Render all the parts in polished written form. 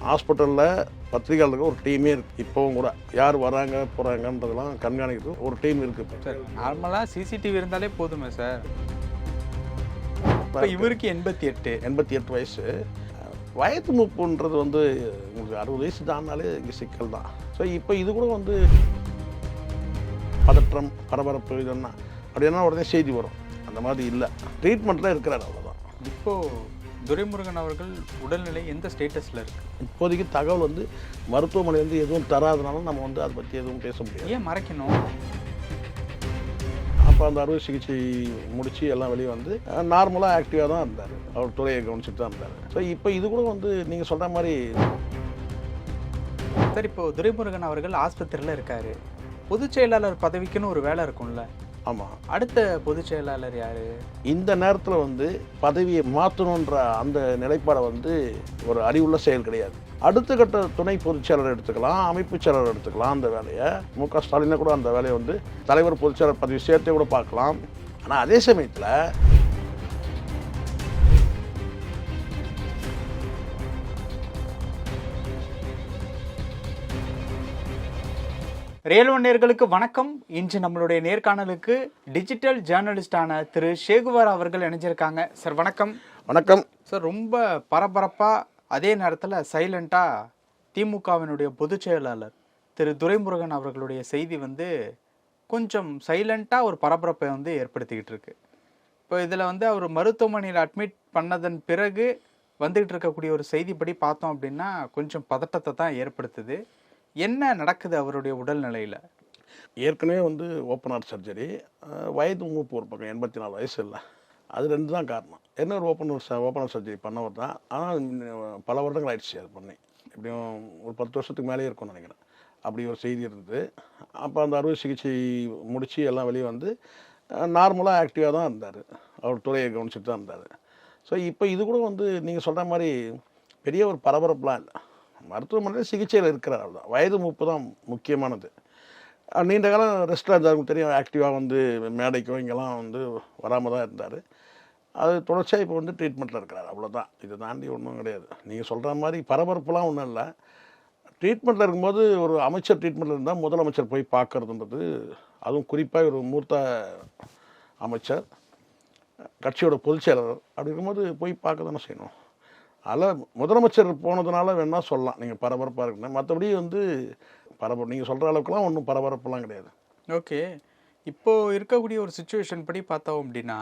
ஹாஸ்பிட்டலில் பத்திரிகையாளருக்கு ஒரு டீமே இருக்குது. இப்போவும் கூட யார் வராங்க போகிறாங்கன்றதெல்லாம் கண்காணிக்கிறது ஒரு டீம் இருக்குது. சார் நார்மலாக சிசிடிவி இருந்தாலே போதுமே சார். இப்போ இவருக்கு 88 வயசு. வயது மூப்புன்றது உங்களுக்கு 60 வயசு தானாலே இங்கே சிக்கல் தான். ஸோ இப்போ இது கூட பதற்றம் பரபரப்பு இதெல்லாம் அப்படின்னா உடனே செய்தி வரும். அந்த மாதிரி இல்லை, ட்ரீட்மெண்ட்டில் இருக்கிறார், அவ்வளோதான். இப்போது துரைமுருகன் அவர்கள் உடல்நிலை எந்த ஸ்டேட்டஸில் இருக்குது? இப்போதைக்கு தகவல் மருத்துவமனை எதுவும் தராதனாலும் நம்ம அதை பற்றி எதுவும் பேச முடியாது. ஏன் மறைக்கணும்? அப்போ அந்த அறுவை சிகிச்சை முடித்து எல்லாம் வெளியே நார்மலாக ஆக்டிவாக தான் இருந்தார். அவர் துறையை கவனிச்சுட்டு தான் இருந்தார். ஸோ இப்போ இது கூட நீங்கள் சொல்கிற மாதிரி சார், இப்போ துரைமுருகன் அவர்கள் ஆஸ்பத்திரியில் இருக்கார். பொதுச் செயலாளர் பதவிக்குன்னு ஒரு வேலை இருக்கும்ல? ஆமாம். அடுத்த பொதுச் செயலாளர் யார்? இந்த நேரத்தில் பதவியை மாற்றணுன்ற அந்த நிலைப்பாடை ஒரு அறிவுள்ள செயல் கிடையாது. அடுத்த கட்ட துணை பொதுச் செயலர் எடுத்துக்கலாம், அமைப்பு செயலர் எடுத்துக்கலாம். அந்த வேலையை மு.க. ஸ்டாலினை கூட அந்த வேலையை தலைவர் பொதுச் செயலர் பதவி சேர்த்தே கூட பார்க்கலாம். ஆனால் அதே சமயத்தில் ரியல் ஒன் நேயர்களுக்கு வணக்கம். இன்று நம்மளுடைய நேர்காணலுக்கு டிஜிட்டல் ஜேர்னலிஸ்டான திரு ஷேகுவார் அவர்கள் இணைஞ்சிருக்காங்க. சார் வணக்கம். வணக்கம் சார். ரொம்ப பரபரப்பாக அதே நேரத்தில் சைலண்ட்டாக திமுகவினுடைய பொதுச் செயலாளர் திரு துரைமுருகன் அவர்களுடைய செய்தி கொஞ்சம் சைலண்ட்டாக ஒரு பரபரப்பை ஏற்படுத்திக்கிட்டு இருக்கு. இப்போ இதில் அவர் மருத்துவமனையில் அட்மிட் பண்ணதன் பிறகு வந்துக்கிட்டு இருக்கக்கூடிய ஒரு செய்திப்படி பார்த்தோம் அப்படின்னா கொஞ்சம் பதட்டத்தை தான் ஏற்படுத்துது. என்ன நடக்குது அவருடைய உடல்நிலையில்? ஏற்கனவே ஓப்பன் ஹார்ட் சர்ஜரி, வயது மூப்பு ஒரு பக்கம், 84 வயசு இல்லை. அது 2 தான் காரணம். என்ன ஒரு ஓப்பன் ஹார்ட் சர்ஜரி பண்ணவர் தான். ஆனால் பல வருடங்கள் ஆயிடுச்சு அது பண்ணி. எப்படியும் ஒரு 10 வருஷத்துக்கு மேலே இருக்கும்னு நினைக்கிறேன். அப்படி ஒரு செய்தி இருந்தது. அப்போ அந்த அறுவை சிகிச்சை முடித்து எல்லாம் வெளியே நார்மலாக ஆக்டிவாக தான் இருந்தார். அவர் துறையை கவனிச்சுட்டு தான் இருந்தார். ஸோ இப்போ இது கூட நீங்கள் சொல்கிற மாதிரி பெரிய ஒரு பரபரப்புலாம் இல்லை. மருத்துவமனையில் சிகிச்சையில் இருக்கிறார், அவ்வளோதான். வயது மூப்பு தான் முக்கியமானது. நீண்ட காலம் ரெஸ்ட்டில் இருந்தாருக்கும் தெரியும். ஆக்டிவாக மேடைக்கும் இங்கெல்லாம் வராமல் தான் இருந்தார். அது தொடர்ச்சியாக இப்போ ட்ரீட்மெண்ட்டில் இருக்கிறார், அவ்வளோதான். இதை தாண்டி ஒன்றும் கிடையாது. நீங்கள் சொல்கிற மாதிரி பரபரப்புலாம் ஒன்றும் இல்லை. ட்ரீட்மெண்ட்டில் இருக்கும்போது ஒரு அமைச்சர் ட்ரீட்மெண்ட்டில் இருந்தால் முதலமைச்சர் போய் பார்க்கறதுன்றது, அதுவும் குறிப்பாக ஒரு மூத்த அமைச்சர், கட்சியோட பொதுச் செயலாளர், அப்படி இருக்கும்போது போய் பார்க்க தானே செய்யணும். அதில் முதலமைச்சர் போனதுனால வேணால் சொல்லலாம் நீங்கள் பரபரப்பாக இருக்குன்னு. மற்றபடி பரபரப்பு நீங்கள் சொல்கிற அளவுக்குலாம் ஒன்றும் பரபரப்புலாம் கிடையாது. ஓகே. இப்போது இருக்கக்கூடிய ஒரு சுச்சுவேஷன் படி பார்த்தோம் அப்படின்னா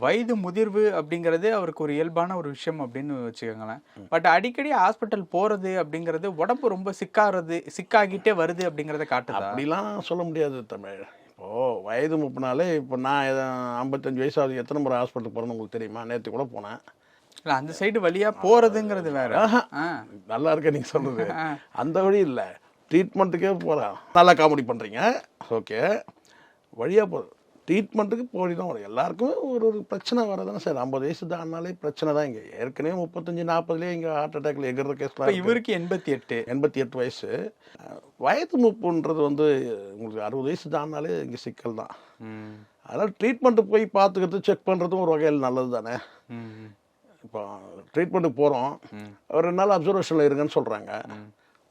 வயது முதிர்வு அப்படிங்கிறது அவருக்கு ஒரு இயல்பான ஒரு விஷயம் அப்படின்னு வச்சுக்கோங்களேன். பட் அடிக்கடி ஹாஸ்பிட்டல் போகிறது அப்படிங்கிறது உடம்பு ரொம்ப சிக்காகிட்டே வருது அப்படிங்கிறத காட்டுது. அப்படிலாம் சொல்ல முடியாது தமிழ். இப்போது வயது மூப்புனாலே இப்போ நான் 55 வயசாவது எத்தனை முறை ஹாஸ்பிட்டலுக்கு போகிறேன்னு உங்களுக்கு தெரியுமா? நேற்று கூட போனேன். அந்த சைடு வழியா போறதுங்கிறது வேற. நல்லா இருக்க நீங்க சொல்றது. அந்த வழி இல்லை, ட்ரீட்மெண்ட்டுக்கே போகிறேன். நல்லா காமெடி பண்ணுறீங்க, ஓகே. வழியாக போகிறது ட்ரீட்மெண்ட்டுக்கு போய் தான் வரும். எல்லாருக்குமே ஒரு பிரச்சனை வரதானே சார். 50 வயசு தானாலே பிரச்சனை தான். இங்கே ஏற்கனவே 35-40 இங்கே ஹார்ட் அட்டாக்ல எகிற கேஸ்லாம். இவருக்கு 88 வயசு. வயது மூப்புன்றது உங்களுக்கு 60 வயசு தானாலே இங்கே சிக்கல் தான். அதனால் ட்ரீட்மெண்ட்டு போய் பார்த்துக்கிறது, செக் பண்ணுறதும் ஒரு வகையில் நல்லது தானே. இப்போ ட்ரீட்மெண்ட்டுக்கு போகிறோம், ஒரு 2 நாள் அப்சர்வேஷனில் இருங்கன்னு சொல்கிறாங்க.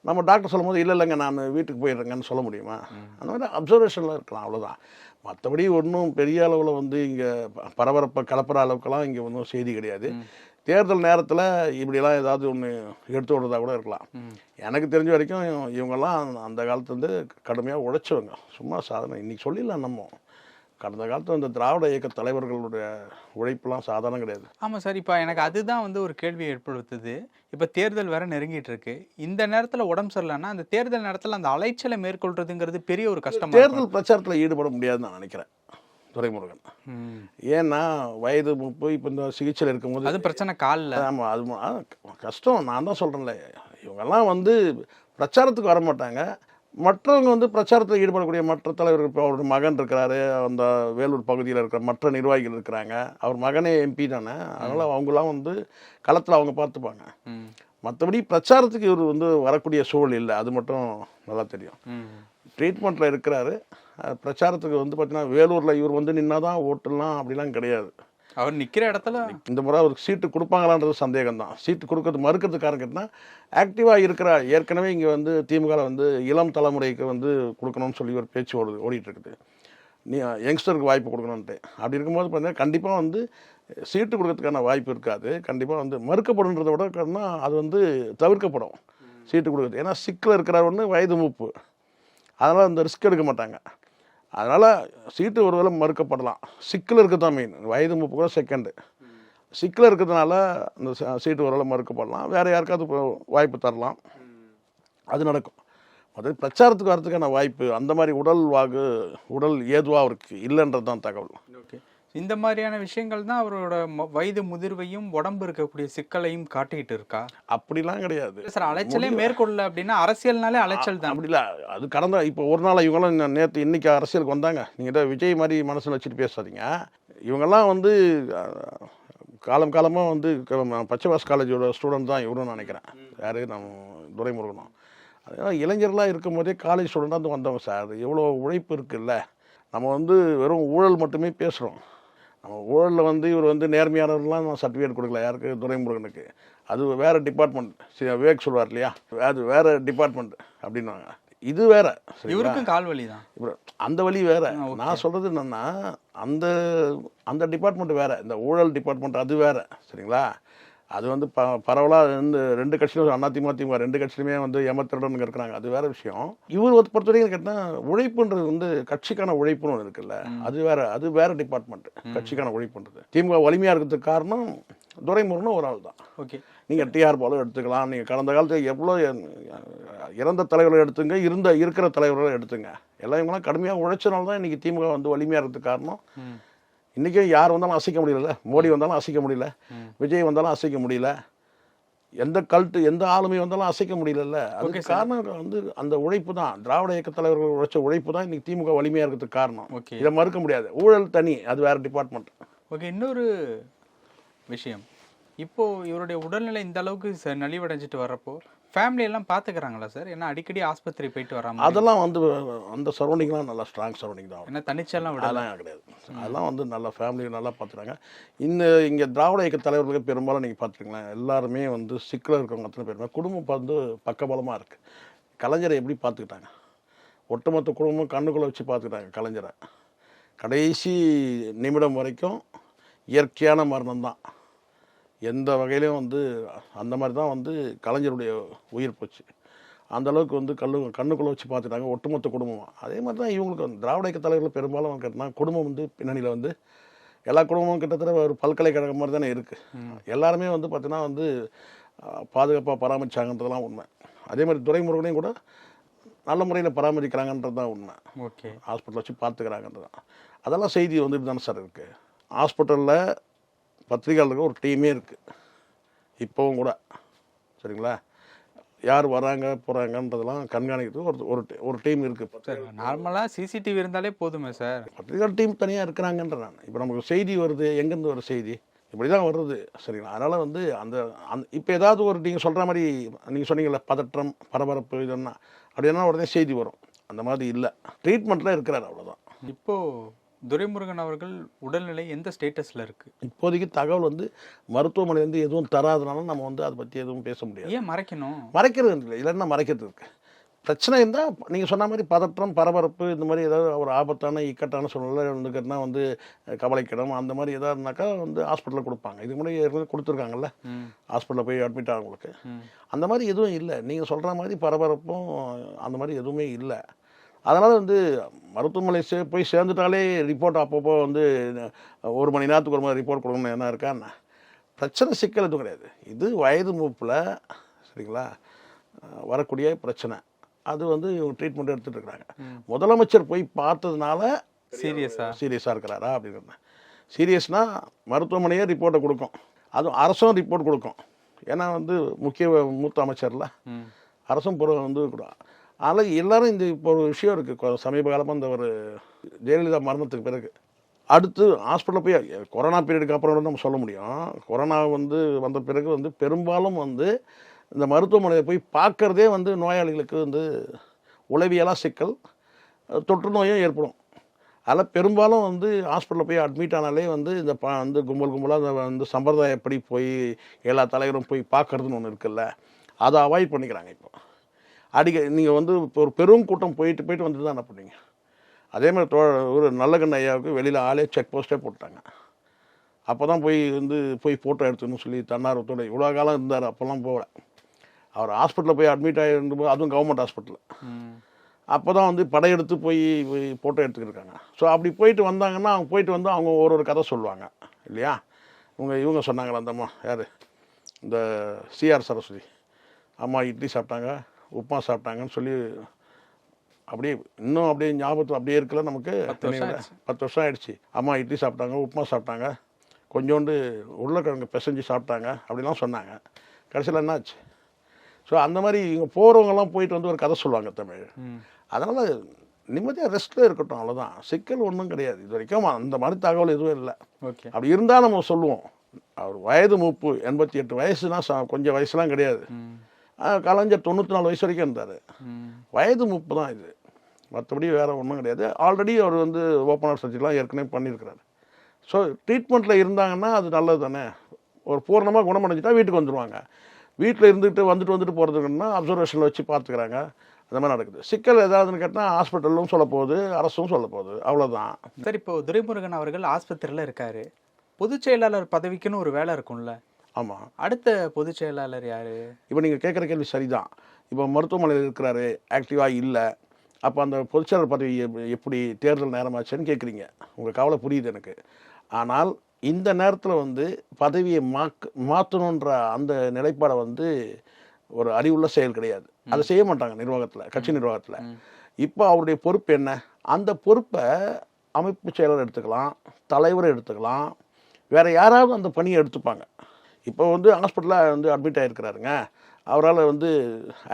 நம்ம டாக்டர் சொல்லும் போது இல்லைங்க நான் வீட்டுக்கு போயிடுறேங்கன்னு சொல்ல முடியுமா? அந்த மாதிரி அப்சர்வேஷனில் இருக்கலாம், அவ்வளோதான். மற்றபடி ஒன்றும் பெரிய அளவில் இங்கே பரபரப்பை கலப்புற அளவுக்கெல்லாம் இங்கே ஒன்றும் செய்தி கிடையாது. தேர்தல் நேரத்தில் இப்படிலாம் ஏதாவது ஒன்று எடுத்து விடுறதா கூட இருக்கலாம். எனக்கு தெரிஞ்ச வரைக்கும் இவங்கெல்லாம் அந்த காலத்துலேருந்து கடுமையாக உழைச்சவங்க. சும்மா சாதனை இன்றைக்கி சொல்லிடலாம். நம்ம கடந்த காலத்தில் இந்த திராவிட இயக்க தலைவர்களுடைய உழைப்புலாம் சாதாரணம் கிடையாது. ஆமாம் சார். இப்போ எனக்கு அதுதான் ஒரு கேள்வியை ஏற்படுத்துது. இப்போ தேர்தல் வேற நெருங்கிட்டு இருக்கு. இந்த நேரத்தில் உடம்பு சரியில்லைன்னா அந்த தேர்தல் நேரத்தில் அந்த அலைச்சலை மேற்கொள்றதுங்கிறது பெரிய ஒரு கஷ்டம். தேர்தல் பிரச்சாரத்தில் ஈடுபட முடியாதுன்னு நான் நினைக்கிறேன் துரைமுருகன். ஏன்னா வயது மூப்பு, இப்போ இந்த சிகிச்சையில் இருக்கும்போது அது பிரச்சனை காலில். ஆமாம், அது கஷ்டம். நான் தான் சொல்கிறேன்ல, இவங்கெல்லாம் பிரச்சாரத்துக்கு வர மாட்டாங்க. மற்றவங்க பிரச்சாரத்தில் ஈடுபடக்கூடிய மற்ற தலைவர்கள், இப்போ அவருடைய மகன் இருக்கிறாரு, அந்த வேலூர் பகுதியில் இருக்கிற மற்ற நிர்வாகிகள் இருக்கிறாங்க. அவர் மகனே எம்பி தானே, அதனால் அவங்களாம் களத்தில் அவங்க பார்த்துப்பாங்க. மற்றபடி பிரச்சாரத்துக்கு இவர் வரக்கூடிய சூழல் இல்லை, அது மட்டும் நல்லா தெரியும். ட்ரீட்மெண்ட்டில் இருக்கிறாரு. பிரச்சாரத்துக்கு பார்த்தீங்கன்னா வேலூரில் இவர் நின்னா தான் ஓட்டுலாம் அப்படிலாம் கிடையாது. அவர் நிற்கிற இடத்துல இந்த முறை அவருக்கு சீட்டு கொடுப்பாங்களான்றது சந்தேகம் தான். சீட்டு கொடுக்கறது மறுக்கிறது காரணம் கேட்டால் ஆக்டிவாக இருக்கிற ஏற்கனவே இங்கே வந்து திமுகவில் வந்து இளம் தலைமுறைக்கு வந்து கொடுக்கணும்னு சொல்லி ஒரு பேச்சு ஓடிட்டு இருக்குது. நீ யங்ஸ்டருக்கு வாய்ப்பு கொடுக்கணுன்ட்டு. அப்படி இருக்கும்போது பார்த்தீங்கன்னா கண்டிப்பாக வந்து சீட்டு கொடுக்கறதுக்கான வாய்ப்பு இருக்காது. கண்டிப்பாக வந்து மறுக்கப்படுன்றதை விட அது வந்து தவிர்க்கப்படும் சீட்டு கொடுக்குறது. ஏன்னா சிக்கில் இருக்கிறவர் வந்து வயது மூப்பு, அதனால் அந்த ரிஸ்க் எடுக்க மாட்டாங்க. அதனால் சீட்டு ஒருவேளை மறுக்கப்படலாம். சிக்கில் இருக்க தான் மெயின், வயது மூப்பு கூட செகண்டு. சிக்கில் இருக்கிறதுனால அந்த சீட்டு ஒருவேளை மறுக்கப்படலாம், வேறு யாருக்காவது வாய்ப்பு தரலாம், அது நடக்கும். அதாவது பிரச்சாரத்துக்கு வரதுக்கான வாய்ப்பு அந்த மாதிரி உடல் ஏதுவாக அவருக்கு இல்லைன்றது தான் தகவல். ஓகே, இந்த மாதிரியான விஷயங்கள் தான் அவரோட வயது முதிர்வையும் உடம்பு இருக்கக்கூடிய சிக்கலையும் காட்டிக்கிட்டு இருக்கா? அப்படிலாம் கிடையாது சார். அலைச்சலே மேற்கொள்ள அப்படின்னா அரசியல்னாலே அலைச்சல் தான். அப்படி இல்லை, அது கடந்த இப்போ ஒரு நாள் இவங்கெல்லாம் நேற்று இன்னைக்கு அரசியலுக்கு வந்தாங்க. நீங்கள் தான் விஜய் மாதிரி மனசில் வச்சுட்டு பேசாதீங்க. இவங்கெல்லாம் வந்து காலமாக வந்து பச்சைவாஸ் காலேஜோட ஸ்டூடெண்ட் தான் இவரும் நினைக்கிறேன். யார் நம்ம துரைமுருகனும். அதனால் இளைஞர்களாக இருக்கும் போதே காலேஜ் ஸ்டூடெண்ட்டாக வந்து வந்தவங்க சார். எவ்வளோ உழைப்பு இருக்குல்ல. நம்ம வந்து வெறும் ஊழல் மட்டுமே பேசுகிறோம். நம்ம ஊழலில் வந்து இவர் வந்து நேர்மையானவர்கள்லாம் நான் சர்டிஃபிகேட் கொடுக்கல யாருக்கு, துரைமுருகனுக்கு. அது வேறு டிபார்ட்மெண்ட். விவேக் சொல்வார் இல்லையா, அது வேறு டிபார்ட்மெண்ட் அப்படின்னாங்க. இது வேற, இவருக்கும் கால் வலி தான், அந்த வலி வேற. நான் சொல்கிறது என்னென்னா அந்த டிபார்ட்மெண்ட் வேறு, இந்த ஊழல் டிபார்ட்மெண்ட் அது வேறு. சரிங்களா? அது வந்து பரவலாக ரெண்டு கட்சியிலும் அதிமுக ரெண்டு கட்சியிலுமே வந்து ஏமாத்திரடன் இருக்கிறாங்க, அது வேற விஷயம். இவர் பொறுத்த வரைக்கும் கேட்டால் உழைப்புன்றது வந்து கட்சிக்கான உழைப்புன்னு ஒன்று இருக்குல்ல, அது வேற டிபார்ட்மெண்ட். கட்சிக்கான உழைப்புன்றது திமுக வலிமையாக இருக்கிறதுக்கு காரணம் துரைமுருகன் ஒரு ஆள் தான். ஓகே, நீங்கள் டிஆர் பாலும் எடுத்துக்கலாம், நீங்கள் கடந்த காலத்தில் எவ்வளோ இறந்த தலைவர்களை எடுத்துங்க, இருக்கிற தலைவர்களை எடுத்துங்க, எல்லாம் இவங்களாம் கடுமையாக உழைச்சனால தான் இன்றைக்கி திமுக வந்து வலிமையாக இருக்கிறதுக்கு காரணம். இன்றைக்கும் யார் வந்தாலும் அசைக்க முடியல, மோடி வந்தாலும் அசைக்க முடியல, விஜய் வந்தாலும் அசைக்க முடியல, எந்த ஆளுமை வந்தாலும் அசைக்க முடியல. அதுக்கு காரணம் வந்து அந்த உழைப்பு தான். திராவிட இயக்க தலைவர்கள் உழைச்ச உழைப்பு தான் இன்னைக்கு திமுக வலிமையாக இருக்கிறதுக்கு காரணம். இதை மறுக்க முடியாது. ஊழல் தனி, அது வேற டிபார்ட்மெண்ட். ஓகே, இன்னொரு விஷயம், இப்போ இவருடைய உடல்நிலை இந்த அளவுக்கு நலிவடைஞ்சிட்டு வர்றப்போ ஃபேமிலி எல்லாம் பார்த்துக்கிறாங்களா சார்? ஏன்னா அடிக்கடி ஆஸ்பத்திரி போயிட்டு வராமல். அதெல்லாம் வந்து அந்த சரௌண்டிங்லாம் நல்லா ஸ்ட்ராங் சரௌண்டிங் தான். ஏன்னா தனிச்செல்லாம் விடலாம் கிடையாது. அதெல்லாம் வந்து நல்லா ஃபேமிலி நல்லா பார்த்துக்கிறாங்க. இங்கே திராவிட இயக்க தலைவர்களுக்கு பெரும்பாலும் நீங்கள் பார்த்துருங்களேன், எல்லாருமே வந்து சிக்கலாக இருக்கவங்க அத்தனை பேருமே குடும்பம் வந்து பக்கபலமாக இருக்குது. கலைஞரை எப்படி பார்த்துக்கிட்டாங்க, ஒட்டுமொத்த குடும்பம் கண்ணுக்குள்ளே வச்சு பார்த்துக்கிட்டாங்க கலைஞரை. கடைசி நிமிடம் வரைக்கும் இயற்கையான மரணம் தான். எந்த வகையிலையும் வந்து அந்த மாதிரி தான் வந்து கலைஞருடைய உயிர் போச்சு. அந்தளவுக்கு வந்து கண்ணுக்குள்ளே வச்சு பார்த்துட்டாங்க ஒட்டுமொத்த குடும்பமாக. அதே மாதிரி தான் இவங்களுக்கு வந்து திராவிட இயக்க தலைவர்கள் பெரும்பாலும் கேட்டால் குடும்பம் வந்து பின்னணியில் வந்து எல்லா குடும்பமும் கிட்டத்தட்ட ஒரு பல்கலைக்கழகம் மாதிரி தானே இருக்குது. எல்லாருமே வந்து பார்த்திங்கன்னா வந்து பாதுகாப்பாக பராமரித்தாங்கன்றதுலாம் உண்மை. அதே மாதிரி துரைமுருகனையும் கூட நல்ல முறையில் பராமரிக்கிறாங்கன்றது தான் உண்மை. ஓகே, ஹாஸ்பிட்டலில் வச்சு பார்த்துக்கிறாங்கன்றது தான். அதெல்லாம் செய்தி வந்துட்டு தானே சார் இருக்குது. ஹாஸ்பிட்டலில் பத்திரிகையாளருக்கு ஒரு டீமே இருக்குது இப்போவும் கூட. சரிங்களா? யார் வராங்க போகிறாங்கன்றதெல்லாம் கண்காணிக்கிறதுக்கு ஒரு டீம் இருக்குது. சார் நார்மலாக சிசிடிவி இருந்தாலே போதுமே சார். பத்திரிகையாளர் டீம் தனியாக இருக்கிறாங்கன்ற நான். இப்போ நமக்கு செய்தி வருது, எங்கேருந்து வர செய்தி இப்படி தான் வருது. சரிங்களா? அதனால் வந்து அந்த இப்போ ஏதாவது ஒரு நீங்கள் சொல்கிற மாதிரி நீங்கள் சொன்னீங்கல்ல பதற்றம் பரபரப்பு இதெல்லாம் அப்படின்னா உடனே செய்தி வரும். அந்த மாதிரி இல்லை, ட்ரீட்மெண்ட்டில் இருக்கிறார், அவ்வளோதான். இப்போது துரைமுருகன் அவர்கள் உடல்நிலை எந்த ஸ்டேட்டஸில் இருக்குது? இப்போதைக்கு தகவல் வந்து மருத்துவமனையிலேருந்து எதுவும் தராதனால நம்ம வந்து அதை பற்றி எதுவும் பேச முடியாது. ஏன் மறைக்கணும்? மறைக்கிறது இல்லை, இல்லைன்னா மறைக்கிறது இருக்குது. பிரச்சனை இருந்தால் நீங்கள் சொன்ன மாதிரி பதற்றம் பரபரப்பு இந்த மாதிரி ஏதாவது ஒரு ஆபத்தான இக்கட்டான சூழ்நிலை இருந்துக்கிட்டனா வந்து கவலைக்கிடம் அந்த மாதிரி எதாவது இருந்தாக்கா வந்து ஹாஸ்பிட்டலில் கொடுப்பாங்க. இதுக்கு முன்னாடி ஏற்கனவே கொடுத்துருக்காங்கல்ல, ஹாஸ்பிட்டலில் போய் அட்மிட் ஆகிறவங்களுக்கு. அந்த மாதிரி எதுவும் இல்லை. நீங்கள் சொல்கிற மாதிரி பரபரப்பும் அந்த மாதிரி எதுவுமே இல்லை. அதனால் வந்து மருத்துவமனை போய் சேர்ந்துட்டாலே ரிப்போர்ட் அப்பப்போ வந்து ஒரு மணி நேரத்துக்கு ஒரு மாதிரி ரிப்போர்ட் கொடுக்கணும் என்ன இருக்கான்னு பிரச்சனை சிக்கல் எதுவும் கிடையாது. இது வயது மூப்பில் சரிங்களா வரக்கூடிய பிரச்சனை. அது வந்து இவங்க ட்ரீட்மெண்ட் எடுத்துகிட்டு இருக்கிறாங்க. முதலமைச்சர் போய் பார்த்ததுனால சீரியஸாக இருக்கிறாரா அப்படின்னு. சீரியஸ்னால் மருத்துவமனையே ரிப்போர்ட்டை கொடுக்கும், அதுவும் அரசும் ரிப்போர்ட் கொடுக்கும். ஏன்னா வந்து மூத்த அமைச்சரில் அரசும் வந்து கொடுக்கும். அதனால் எல்லோரும் இப்போ ஒரு விஷயம் இருக்குது. சமீப காலமாக இந்த ஒரு ஜெயலலிதா மரணத்துக்கு பிறகு அடுத்து ஹாஸ்பிட்டலில் போய் கொரோனா பீரியடுக்கு அப்புறம் நம்ம சொல்ல முடியும். கொரோனா வந்து வந்த பிறகு வந்து பெரும்பாலும் வந்து இந்த மருத்துவமனையை போய் பார்க்குறதே வந்து நோயாளிகளுக்கு வந்து உளவியலாக சிக்கல், தொற்று நோயும் ஏற்படும். அதில் பெரும்பாலும் வந்து ஹாஸ்பிட்டலில் போய் அட்மிட் ஆனாலே வந்து இந்த வந்து கும்பலாக அந்த வந்து சம்பிரதாயப்படி போய் எல்லா தலைவரும் போய் பார்க்கறதுன்னு ஒன்று இருக்குல்ல, அதை அவாய்ட் பண்ணிக்கிறாங்க. இப்போ நீங்கள் வந்து இப்போ ஒரு பெரும் கூட்டம் போயிட்டு வந்துட்டு தான் என்ன பண்ணீங்க. அதே மாதிரி ஒரு நல்லகண்ண ஐயாவுக்கு வெளியில் ஆளே செக் போஸ்ட்டே போட்டாங்க. அப்போ தான் போய் ஃபோட்டோ எடுத்துக்கணும்னு சொல்லி தன்னார்வத்தோட இவ்வளோ காலம் இருந்தார். அப்போல்லாம் போகல. அவர் ஹாஸ்பிட்டலில் போய் அட்மிட் ஆகிருந்தபோது, அதுவும் கவர்மெண்ட் ஹாஸ்பிட்டலில், அப்போ தான் வந்து படையெடுத்து போய் ஃபோட்டோ எடுத்துக்கிருக்காங்க. ஸோ அப்படி போயிட்டு வந்தாங்கன்னா அவங்க போயிட்டு வந்து அவங்க ஒரு கதை சொல்லுவாங்க இல்லையா. இவங்க சொன்னாங்களா, அந்தம்மா யார், இந்த சிஆர் சரஸ்வதி அம்மா இட்லி சாப்பிட்டாங்க, உப்புமா சாப்பிட்டாங்கன்னு சொல்லி அப்படியே இன்னும் அப்படியே ஞாபகத்தில் அப்படியே இருக்கல நமக்கு. 10 வருஷம் ஆயிடுச்சு. அம்மா இட்லி சாப்பிட்டாங்க, உப்புமா சாப்பிட்டாங்க, கொஞ்சோண்டு உருளைக்கிழங்கு பிசைஞ்சு சாப்பிட்டாங்க அப்படிலாம் சொன்னாங்க. கடைசியில் என்னாச்சு. ஸோ அந்த மாதிரி இவங்க போகிறவங்கெல்லாம் போயிட்டு வந்து ஒரு கதை சொல்லுவாங்க தமிழ். அதனால் நிம்மதியாக ரெஸ்ட்டில் இருக்கட்டும், அவ்வளோதான். சிக்கல் ஒன்றும் கிடையாது. இது வரைக்கும் அந்த மாதிரி தகவல் எதுவும் இல்லை. ஓகே, அப்படி இருந்தால் நம்ம சொல்லுவோம். அவர் வயது மூப்பு 88 வயசுனா கொஞ்சம் வயசுலாம் கிடையாது. கலைஞர் 94 வயசு வரைக்கும் இருந்தார். வயது மூப்பு தான் இது, மற்றபடி வேறு ஒன்றும் கிடையாது. ஆல்ரெடி அவர் வந்து ஓப்பனர் சர்ஜரிலாம் ஏற்கனவே பண்ணியிருக்கிறாரு. ஸோ ட்ரீட்மெண்ட்டில் இருந்தாங்கன்னா அது நல்லது தானே. ஒரு பூர்ணமாக குணமடைஞ்சிட்டா வீட்டுக்கு வந்துடுவாங்க. வீட்டில் இருந்துட்டு வந்துட்டு போகிறதுக்குன்னா அப்சர்வேஷனில் வச்சு பார்த்துக்கிறாங்க. அந்த மாதிரி நடக்குது. சிக்கல் ஏதாவதுன்னு கேட்டால் ஹாஸ்பிட்டலும் சொல்ல போகுது, அரசும் சொல்ல போகுது, அவ்வளோதான். சார், இப்போ துரைமுருகன் அவர்கள் ஆஸ்பத்திரியில் இருக்காரு. பொதுச் செயலாளர் பதவிக்குன்னு ஒரு வேலை இருக்கும்ல. ஆமாம். அடுத்த பொதுச் செயலாளர் யார்? இப்போ நீங்கள் கேட்குற கேள்வி சரிதான். இப்போ மருத்துவமனையில் இருக்கிறாரு, ஆக்டிவாக இல்லை. அப்போ அந்த பொதுச்செயலாளர் பதவி எப்படி தேர்தல் நேரமாச்சுன்னு கேட்குறீங்க. உங்கள் கவலை புரியுது எனக்கு. ஆனால் இந்த நேரத்தில் வந்து பதவியை மாற்றணுன்ற அந்த நிலைப்பாடை வந்து ஒரு அறிவுள்ள செயல் கிடையாது. அதை செய்ய மாட்டாங்க நிர்வாகத்தில், கட்சி நிர்வாகத்தில். இப்போ அவருடைய பொறுப்பு என்ன? அந்த பொறுப்பை அமைப்பு செயலர் எடுத்துக்கலாம், தலைவரை எடுத்துக்கலாம், வேறு யாராவது அந்த பணியை எடுத்துப்பாங்க. இப்போ வந்து ஹாஸ்பிட்டலில் வந்து அட்மிட் ஆகிருக்கிறாருங்க, அவரால் வந்து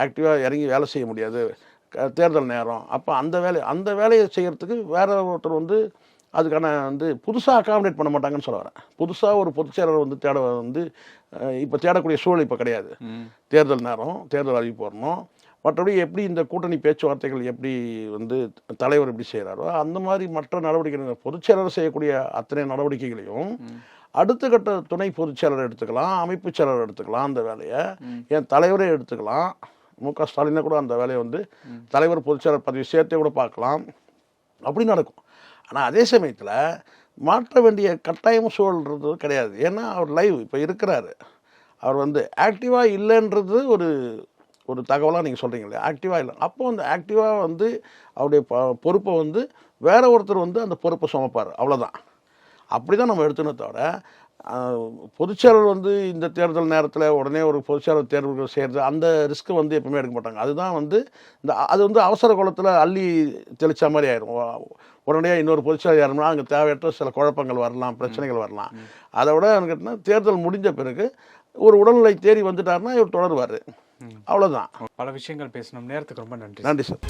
ஆக்டிவாக இறங்கி வேலை செய்ய முடியாது, தேர்தல் நேரம். அப்போ அந்த வேலையை செய்கிறதுக்கு வேற ஒருத்தர் வந்து அதுக்கான வந்து புதுசாக அகாமடேட் பண்ண மாட்டாங்கன்னு சொல்ல வரேன். புதுசாக ஒரு பொதுச்செயலர் வந்து இப்போ தேடக்கூடிய சூழல் இப்போ கிடையாது. தேர்தல் நேரம், தேர்தல் அறிவிப்பு வரணும். மற்றபடி எப்படி இந்த கூட்டணி பேச்சுவார்த்தைகள் எப்படி வந்து தலைவர் எப்படி செய்கிறாரோ அந்த மாதிரி மற்ற நடவடிக்கைகள், பொதுச்செயலர் செய்யக்கூடிய அத்தனை நடவடிக்கைகளையும் அடுத்த கட்ட துணை பொதுச்செயலர் எடுத்துக்கலாம், அமைப்பு செயலர் எடுத்துக்கலாம். அந்த வேலையை என் தலைவரே எடுத்துக்கலாம். மு.க. ஸ்டாலினை கூட அந்த வேலையை வந்து தலைவர் பொதுச்செயலர் பதவி சேர்த்தே கூட பார்க்கலாம். அப்படி நடக்கும். ஆனால் அதே சமயத்தில் மாற்ற வேண்டிய கட்டாயம் சூழல்ன்றது கிடையாது. ஏன்னா அவர் லைவ் இப்போ இருக்கிறாரு. அவர் வந்து ஆக்டிவாக இல்லைன்றது ஒரு தகவலாக நீங்கள் சொல்கிறீங்களே, ஆக்டிவாக இல்லை. அப்போ அந்த ஆக்டிவாக வந்து அவருடைய பொறுப்பை வந்து வேற ஒருத்தர் வந்து அந்த பொறுப்பை சுமப்பார், அவ்வளோதான். அப்படி தான் நம்ம எடுத்துன்னு தவிர பொதுச்செயலர் வந்து இந்த தேர்தல் நேரத்தில் உடனே ஒரு பொதுச்செயலர் தேர்வு செய்கிறது அந்த ரிஸ்க்கு வந்து எப்பவுமே எடுக்க மாட்டாங்க. அதுதான் வந்து அது வந்து அவசர கோலத்தில் அள்ளி தெளிச்ச மாதிரி ஆயிரும். உடனடியாக இன்னொரு பொதுச்செயலர் யாருன்னா அங்கே தேவையற்ற சில குழப்பங்கள் வரலாம், பிரச்சனைகள் வரலாம். அதை விட கேட்டிங்கன்னா தேர்தல் முடிஞ்ச பிறகு ஒரு உடல்நிலை தேறி வந்துட்டாருன்னா இவர் தொடருவார், அவ்வளோதான். பல விஷயங்கள் பேசணும். நேரத்துக்கு ரொம்ப நன்றி. நன்றி சார்.